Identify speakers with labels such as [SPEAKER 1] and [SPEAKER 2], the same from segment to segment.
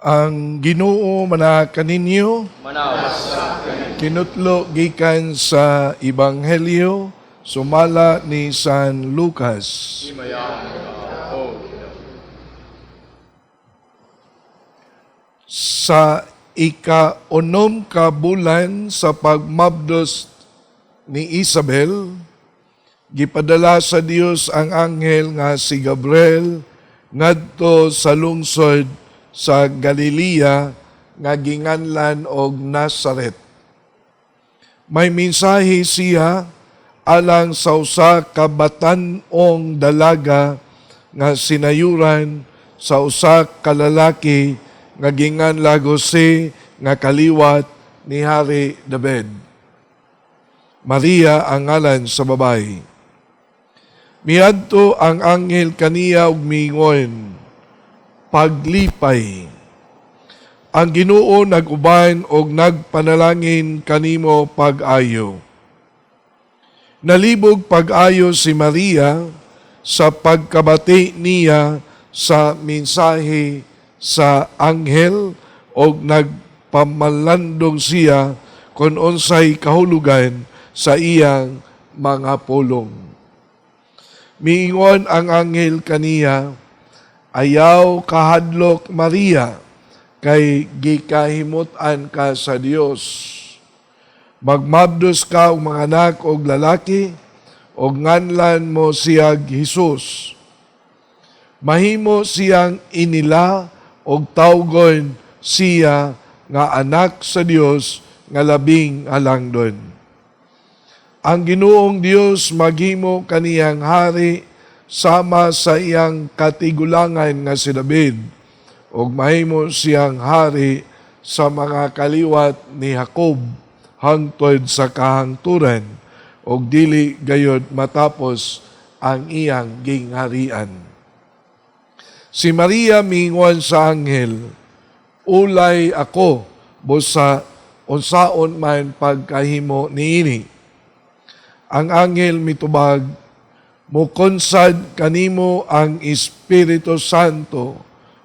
[SPEAKER 1] Ang Ginoo manakaninyo kinutlo gikan sa Ebanghelyo sumala ni San Lucas. Sa ika-unom ka bulan sa pagmabdos ni Isabel, gipadala sa Dios ang anghel nga si Gabriel ngadto sa lungsod sa Galilea nga ginganlan og Nazaret. May mensahe siya alang sa usa ka batan-ong dalaga nga sinayuran sa usa ka lalaki nga ginganlan Jose nga kaliwat ni Hari David. Maria ang ngalan sa babayi. Miadto ang anghel kaniya og miingon, paglipay. Ang Ginoo nag-uban og nagpanalangin kanimo pag-ayo. Nalibog pag-ayo si Maria sa pagkabati niya sa mensahe sa anghel og nagpamalandong siya kung unsay kahulugan sa iyang mga pulong. Miingon ang anghel kaniya, ayaw kahadlok Maria, kay gikahimutan ka sa Dios. Magmabdos ka og mga anak og lalaki, og nganlan mo siyag Jesus. Mahimo siyang inila og tawgon siya nga anak sa Dios nga labing halangdon. Ang Ginoong Dios maghimo kaniyang hari sama sa iyang katigulangan nga si David, ug mahimo siyang hari sa mga kaliwat ni Jacob hangtod sa kahangturan, ug dili gayud matapos ang iyang gingharian. Si Maria miingon sa anghel, ulay ako busa unsaon man pagkahimo niini. Ang anghel mitubag, mukonsad kanimo ang Espiritu Santo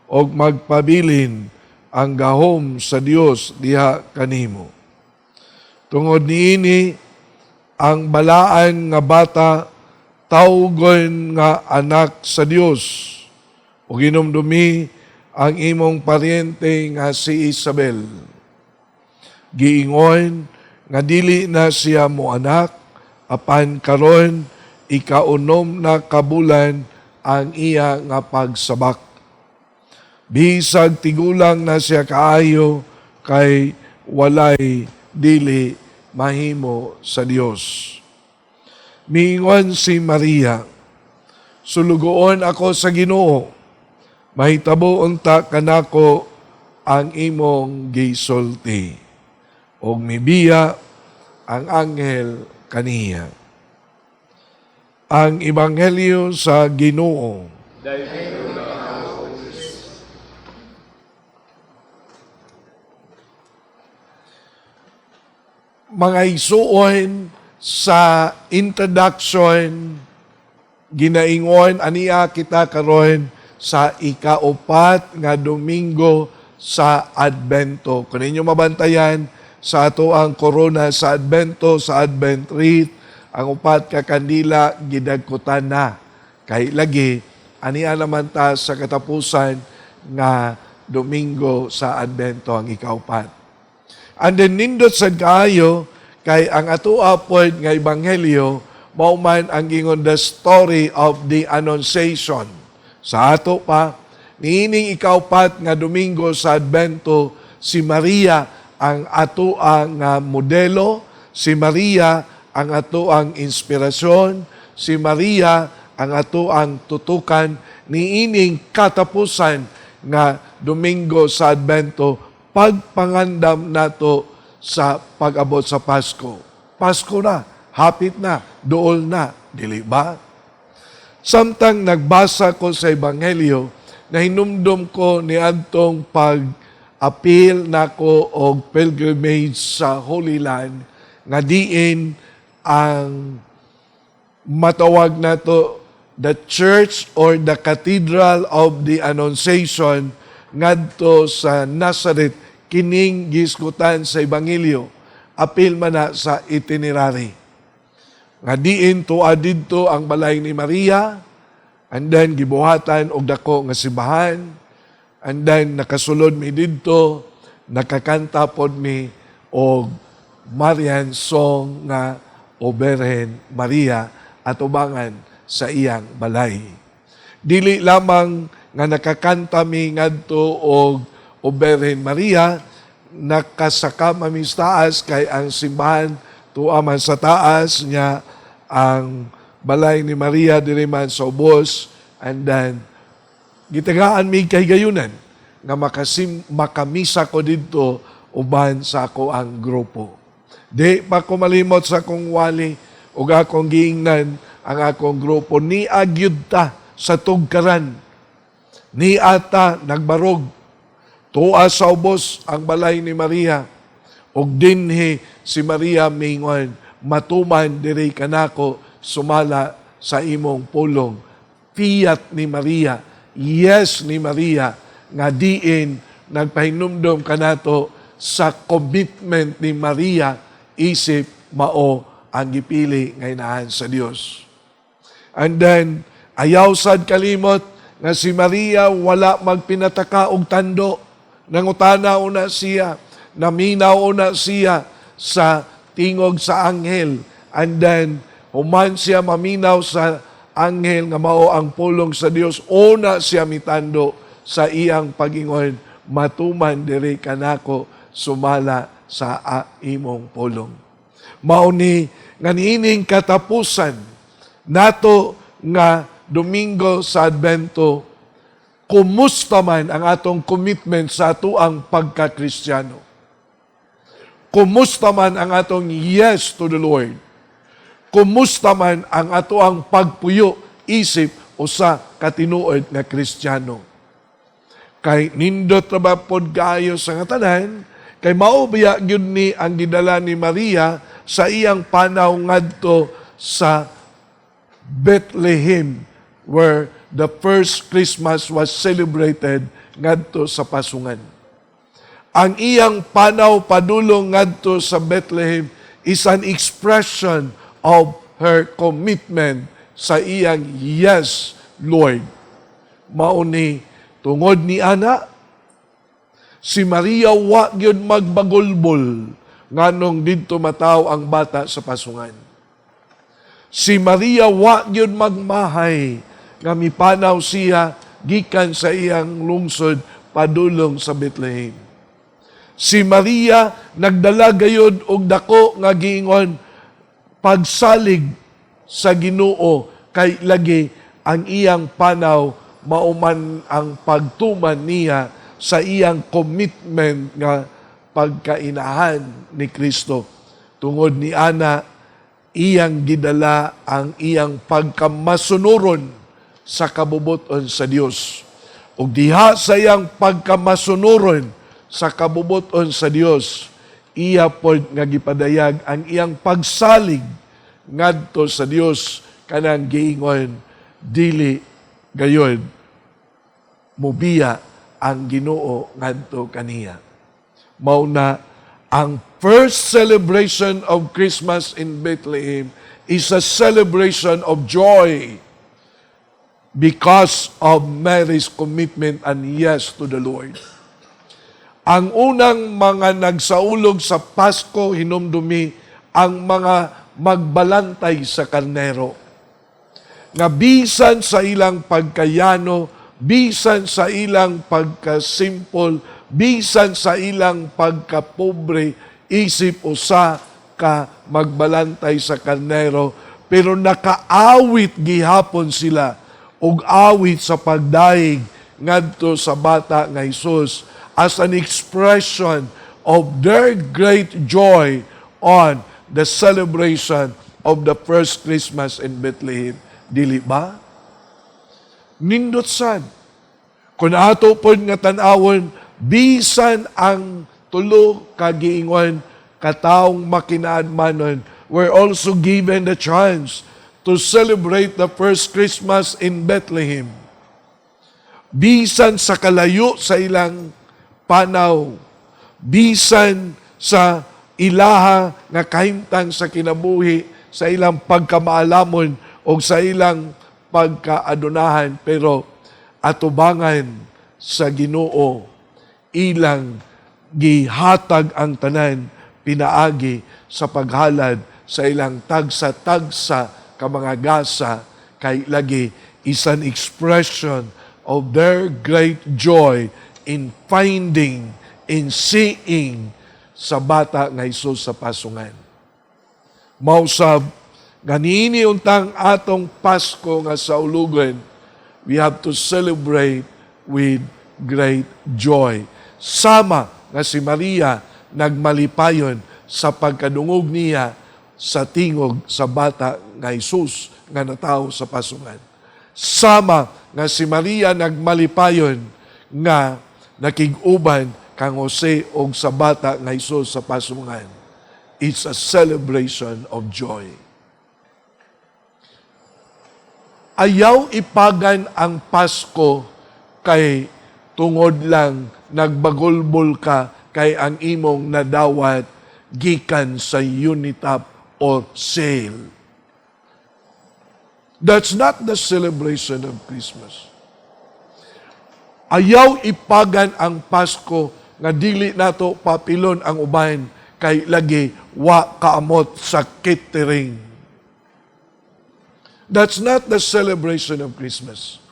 [SPEAKER 1] og magpabilin ang gahom sa Dios diha kanimo. Tungod niini, ang balaan nga bata tawgon nga anak sa Dios. Ug hinumdumi ang imong paryente nga si Isabel. Giingon nga dili na siya mo anak, apan karon ika-unom na kabulan ang iya nga pagsabak. Bisag tigulang na siya kaayo kay walay dili mahimo sa Dios. Miingon si Maria, sulugoon ako sa Ginoo, mahitabo unta kanako ang imong gisulti. Og mibiya ang anghel kaniya. Ang Ebanghelyo sa Ginoo. Mga isuon sa introduction, ginaingon aniya kita karon sa ikaupat nga Domingo sa Adbento. Kung ninyo mabantayan sa ato ang korona sa Adbento, sa Advent wreath, ang upat ka kandila gidagkutan na. Kay lagi, aniya naman ta sa katapusan nga Domingo sa Adbento ang ikaupat. And then nindot sa kaayo, kay ang ato apod nga Ebanghelyo, mauman ang gingon the story of the Annunciation. Sa ato pa, niining ikaupat nga Domingo sa Adbento, si Maria ang ato ang modelo, si Maria ang ato ang inspirasyon, si Maria ang ato ang tutukan, niining katapusan nga Domingo sa Adbento, pagpangandam nato sa pag-abot sa Pasko. Pasko na, hapit na, dool na, dili ba? Samtang nagbasa ko sa Ebanghelyo, nahinumdum ko ni adtong pag-appeal nako og pilgrimage sa Holy Land nga diin ang matawag nato the church or the cathedral of the Annunciation ngadto sa Nazareth kining gisgutan sa ebanghelyo apil man na sa itinerary. Nga diin tuwa didto ang balay ni Maria, and then gibuhatan og dako nga simbahan, and then nakasulod mi didto, nakakanta pod mi og Marian song nga O Birhen Maria at ubangan sa iyang balay. Dili lamang nga nakakanta mi ngadto og O Birhen Maria, nakasaka mami sa taas kay ang simbahan tuwa man sa taas niya ang balay ni Maria diri man sa ubos, and then gitagaan mi kay gayunan nga makamisa ko didto uban sa ako ang grupo. Di pa ko malimot sa akong wali ug akong giingnan ang akong grupo ni agyud ta sa tugkaran. Ni ata nagbarog tuwa sa ubos ang balay ni Maria ug dinhi si Maria mingon, matuman diri kanako sumala sa imong pulong. Fiat ni Maria, yes ni Maria, nga diin nagpahinumdom kanato sa commitment ni Maria isip mao ang gipili nga inahan sa Dios. And then ayaw sad kalimot nga si Maria wala magpinataka og tando, nangutana una siya, naminaw una siya sa tingog sa anghel, and then human siya maminaw sa anghel nga mao ang pulong sa Dios, una siya mitando sa iyang pagingon, matuman diri kanako sumala sa imong pulong. Mao ni nga niining katapusan nato nga Domingo sa Advento, kumusta man ang atong commitment sa ato ang pagka-Kristiyano? Kumusta man ang atong yes to the Lord? Kumusta man ang ato ang pagpuyo isip usa katinuod nga Kristiyano? Kay nindot ra ba pod kaayo sa nga tanan, kay mao biya gyud ni ang gidala ni Maria sa iyang panaw ngadto sa Bethlehem, where the first Christmas was celebrated ngadto sa pasungan. Ang iyang panaw padulong ngadto sa Bethlehem is an expression of her commitment sa iyang yes, Lord. Mao ni tungod ni ana, si Maria wa gyud magbagulbol nganong didto mataw ang bata sa pasungan. Si Maria wa gyud magmahay nga mipanaw siya gikan sa iyang lungsod padulong sa Bethlehem. Si Maria nagdala gayud og dako nga giingon pagsalig sa Ginoo kay lagi ang iyang panaw mauman ang pagtuman niya sa iyang commitment nga pagkainahan ni Kristo. Tungod ni ana, iyang gidala ang iyang pagkamasunuron sa kabubuton sa Dios. Ug diha sa iyang pagkamasunuron sa kabubuton sa Dios, iya pod nga gipadayag ang iyang pagsalig ngadto sa Dios kanang giingon, dili gayod mubiya ang Ginoo ngadto kaniya. Mao na ang first celebration of Christmas in Bethlehem is a celebration of joy because of Mary's commitment and yes to the Lord. Ang unang mga nagsaulog sa Pasko hinumdumi ang mga magbalantay sa karnero. Nga bisan sa ilang pagkayano, bisan sa ilang pagkasimple, bisan sa ilang pagkapobre, isip usa ka magbalantay sa karnero, pero nakaawit gihapon sila og awit sa pagdaig ngadto sa bata nga Hesus as an expression of their great joy on the celebration of the first Christmas in Bethlehem. Dili ba? Nindot sad. Kung ato pod nga tan-awon, bisan ang tulo ka giingon kataong makinaadmanon were also given the chance to celebrate the first Christmas in Bethlehem. bisan sa kalayo sa ilang panaw, bisan sa ilaha nga kahimtang sa kinabuhi, sa ilang pagkamaalamon o sa ilang pagkaadunahan, pero atubangan sa Ginoo ilang gihatag ang tanan pinaagi sa paghalad sa ilang tagsa-tagsa ka mga gasa, kay lagi is an expression of their great joy in finding, in seeing sa bata nga Hesus sa pasungan. Mausab, ganini untang atong Pasko nga sa ulugan, we have to celebrate with great joy. Sama nga si Maria nagmalipayon sa pagkadungog niya sa tingog sa bata nga Hesus nga natawo sa pasungan. Sama nga si Maria nagmalipayon nga nakig-uban kang Jose og sa bata nga Hesus sa pasungan. It's a celebration of joy. Ayaw ipagan ang Pasko kay tungod lang nagbagulbol ka kay ang imong nadawat gikan sa Unitap or sale. That's not the celebration of Christmas. Ayaw ipagan ang Pasko nga dili nato papilon ang uban kay lagi wa kaamot sa catering. That's not the celebration of Christmas.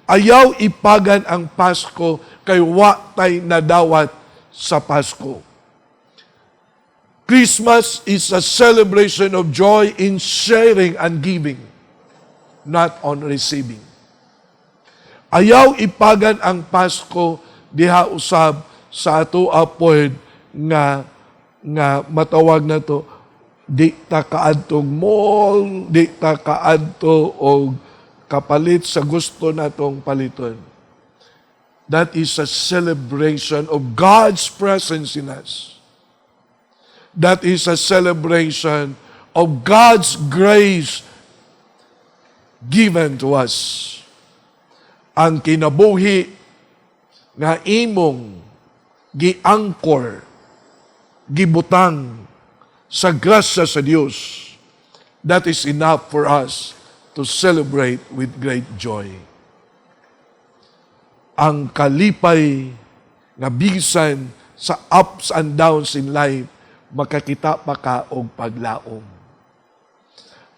[SPEAKER 1] Ayaw ipagan ang Pasko kay wa tay nadawat sa Pasko. Christmas is a celebration of joy in sharing and giving, not on receiving. Ayaw ipagan ang Pasko diha usab sa ato apod nga matawag na to, di ta kaadtong mall, di ta kaadto og kapalit sa gusto natong paliton. That is a celebration of God's presence in us. That is a celebration of God's grace given to us. Ang kinabuhi nga imong giangkor, gibutang sa grasya sa Dios, that is enough for us to celebrate with great joy. Ang kalipay nga bisan sa ups and downs in life, makakita pa ka og paglaom.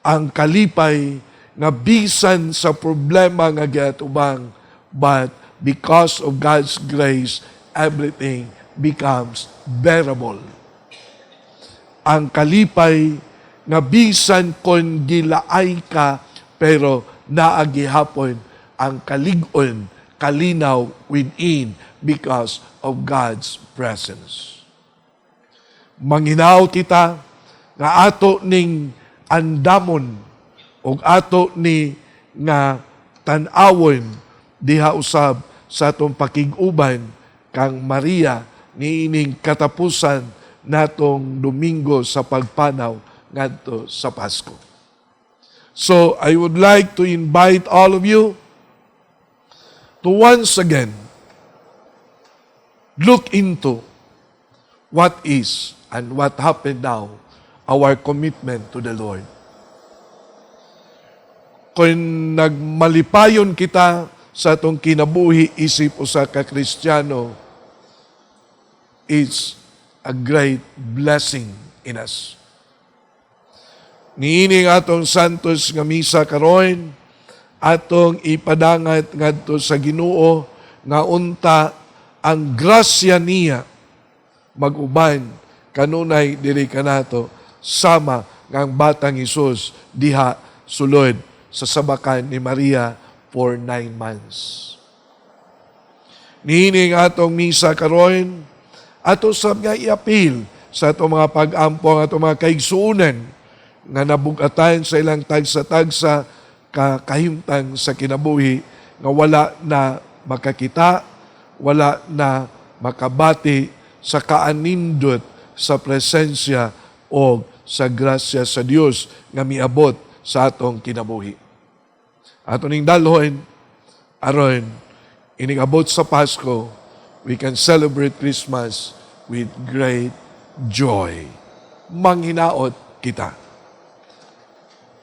[SPEAKER 1] Ang kalipay nga bisan sa problema nga giatubang, but because of God's grace, everything becomes bearable. Ang kalipay nga bisan kon gilaay ka, pero naagihapon ang kalig-on, kalinaw within because of God's presence. Manginaw kita nga ato ning andamon o ato ni nga tan-awon diha usab sa atong pakig-uban kang Maria niining katapusan natong Domingo sa pagpanaw ngadto sa Pasko. So I would like to invite all of you to once again look into what is and what happened now, our commitment to the Lord. Kung nagmalipayon kita sa atong kinabuhi isip usa ka Kristiyano, it's a great blessing in us. Niining atong santos nga misa karon, atong ipadangat ngadto sa Ginoo nga unta ang grasya niya mag-uban kanunay diri kanato sama ngang batang Hesus diha sulod sa sabakan ni Maria for 9 months. Niining atong misa karon, ato sab nga iapil sa atong mga pag-ampong, atong mga kaigsuonan nga nabugatan sa ilang tagsa-tagsa kahimtang sa kinabuhi nga wala na makakita, wala na makabati sa kaanindot sa presensya o sa grasya sa Dios nga miabot sa atong kinabuhi. Ato ning dalhon aron inigabot sa Pasko, we can celebrate Christmas with great joy. Manghinaot kita.